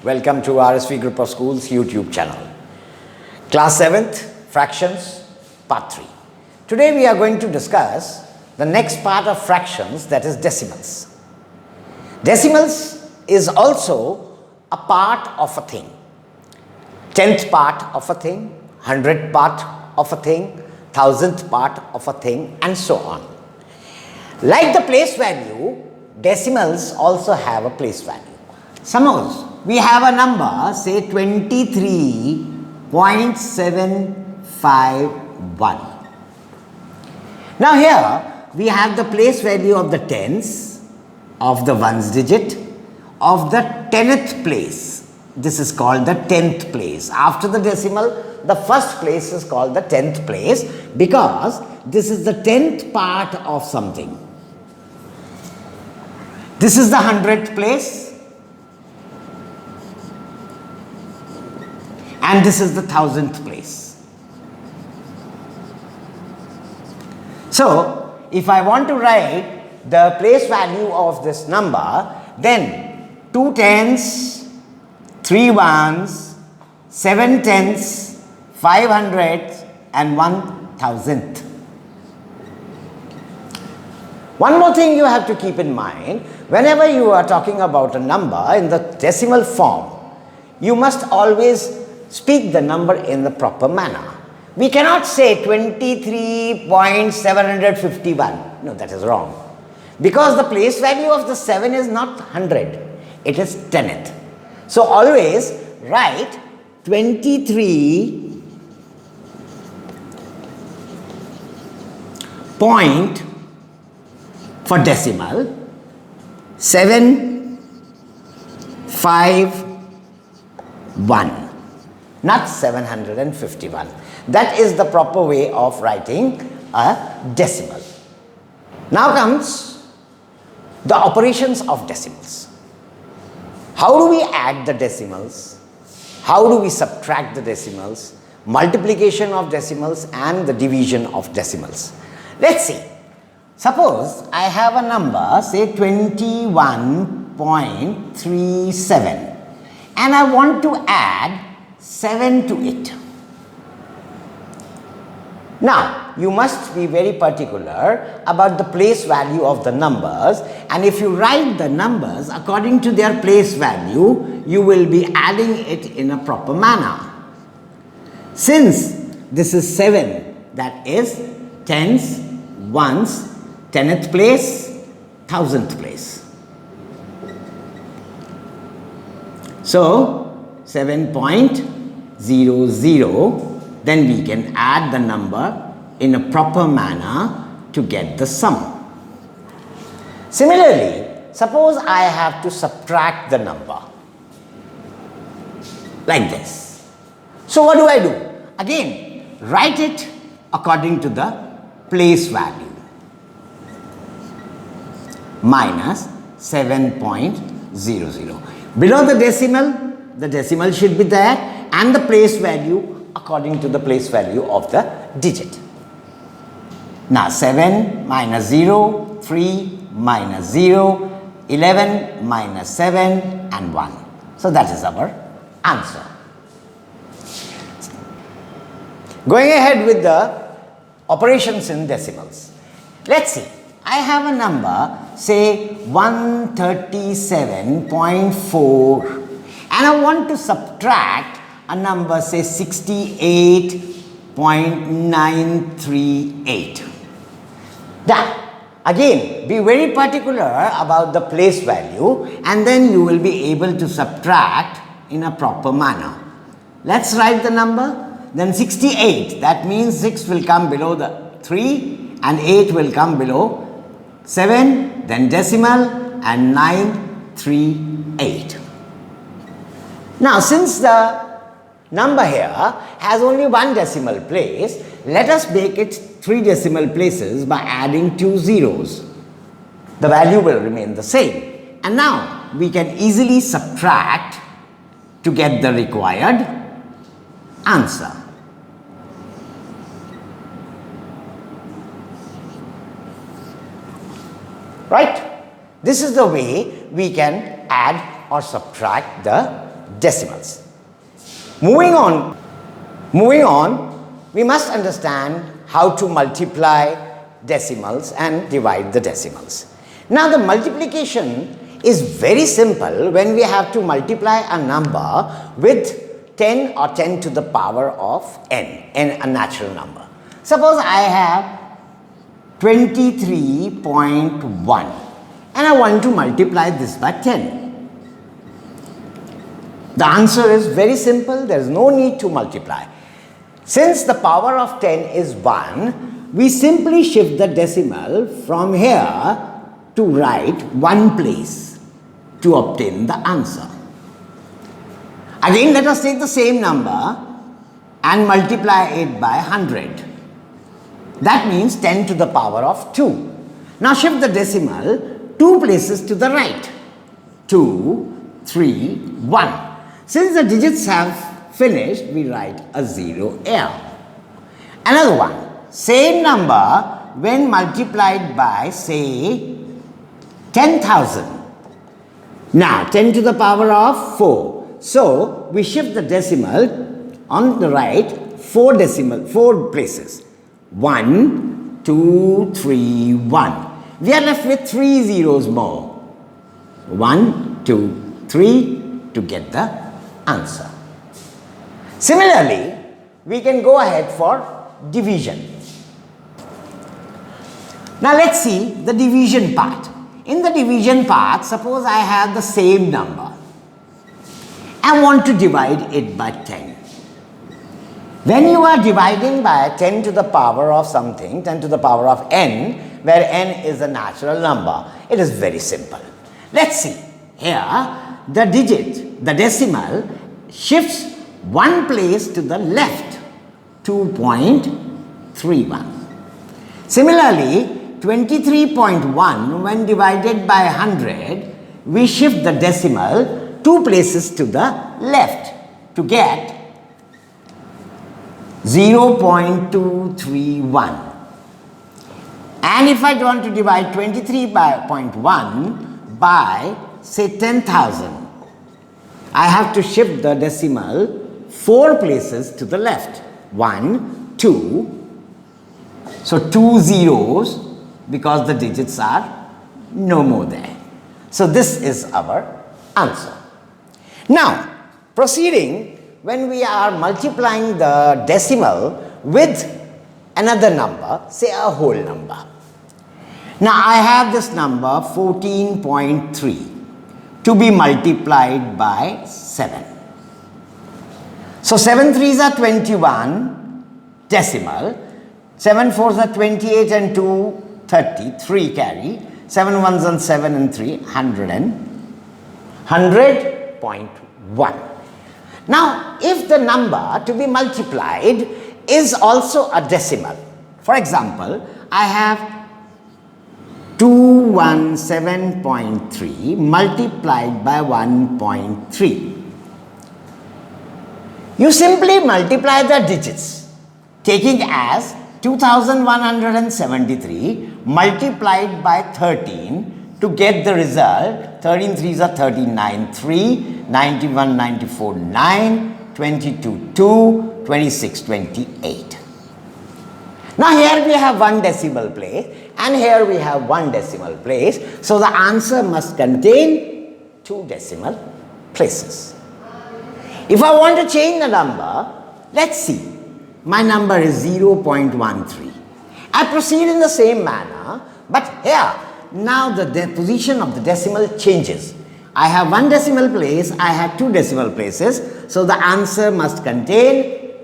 Welcome to RSV Group of Schools YouTube channel. Class 7th, Fractions, Part 3. Today we are going to discuss the next part of fractions, that is decimals. Decimals is also a part of a thing. 10th part of a thing, 100th part of a thing, 1000th part of a thing, and so on. Like the place value, decimals also have a place value. Suppose we have a number, say 23.751. Now here we have the place value of the tens, of the ones digit, of the 10th place. This is called the 10th place. After the decimal, the first place is called the 10th place because this is the 10th part of something. This is the 100th place and this is the 1000th place. So, if I want to write the place value of this number, then 2 tens, 3 ones, 7 tenths, 5 hundredths and 1000th. One more thing you have to keep in mind, whenever you are talking about a number in the decimal form, you must always speak the number in the proper manner. We cannot say 23.751. No, that is wrong. Because the place value of the 7 is not 100, it is 10th. So always write 23 point for decimal 751, not 751. That is the proper way of writing a decimal. Now comes the operations of decimals. How do we add the decimals? How do we subtract the decimals? Multiplication of decimals and the division of decimals. Let's see. Suppose I have a number, say 21.37, and I want to add 7 to it. Now, you must be very particular about the place value of the numbers, and if you write the numbers according to their place value, you will be adding it in a proper manner. Since this is 7, that is tens, ones, 10th place, 1000th place. So, 7.00, then we can add the number in a proper manner to get the sum. Similarly, suppose I have to subtract the number like this. So what do? Again, write it according to the place value. Minus 7.00. Below the decimal should be there and the place value according to the place value of the digit. Now 7 minus 0, 3 minus 0, 11 minus 7 and 1. So that is our answer. Going ahead with the operations in decimals. Let's see. I have a number, say 137.4, and I want to subtract a number, say 68.938. Now, again, be very particular about the place value, and then you will be able to subtract in a proper manner. Let's write the number. Then 68, that means 6 will come below the 3 and 8 will come below 7, then decimal, and 938. Now, since the number here has only one decimal place, let us make it 3 decimal places by adding 2 zeros. The value will remain the same. And now, we can easily subtract to get the required answer. Right? This is the way we can add or subtract the decimals. Moving on, we must understand how to multiply decimals and divide the decimals. Now the multiplication is very simple when we have to multiply a number with 10 or 10 to the power of n, a natural number. Suppose I have 23.1 and I want to multiply this by 10. The answer is very simple, there is no need to multiply. Since the power of 10 is 1, we simply shift the decimal from here to write one place to obtain the answer. Again, let us take the same number and multiply it by 100. That means 10 to the power of 2. Now shift the decimal 2 places to the right. 2, 3, 1. Since the digits have finished, we write a 0 here. Another one, same number when multiplied by say 10,000. Now 10 to the power of 4. So we shift the decimal on the right 4 places. 1, 2, 3, 1. We are left with 3 zeros more. 1, 2, 3 to get the answer. Similarly, we can go ahead for division. Now let's see the division part. In the division part, suppose I have the same number. I want to divide it by 10. When you are dividing by 10 to the power of something, 10 to the power of n, where n is a natural number, it is very simple. Let's see. Here, the decimal shifts one place to the left, 2.31. Similarly, 23.1 when divided by 100, we shift the decimal 2 places to the left to get 0.231. And if I want to divide 23.1 by say 10,000, I have to shift the decimal 4 places to the left. 1, 2. So 2 zeros because the digits are no more there. So this is our answer. Now proceeding, when we are multiplying the decimal with another number, say a whole number. Now I have this number 14.3 to be multiplied by 7. So 7 threes are 21 decimal, 7 fours are 28 and 2 30, 3 carry, 7 ones and 7 and 3 100.1. Now if the number to be multiplied is also a decimal, for example, I have 217.3 multiplied by 1.3. You simply multiply the digits, taking as 2173 multiplied by 13 to get the result. 13 threes are 39, 3, 91, 94, 9, 22, 2, 26, 28. Now here we have one decimal place and here we have one decimal place. So the answer must contain 2 decimal places. If I want to change the number, let's see. My number is 0.13. I proceed in the same manner, but here, now the position of the decimal changes. I have one decimal place, I have 2 decimal places, so the answer must contain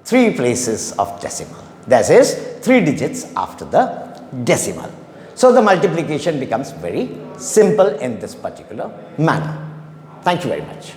3 places of decimal. That is 3 digits after the decimal. So the multiplication becomes very simple in this particular manner. Thank you very much.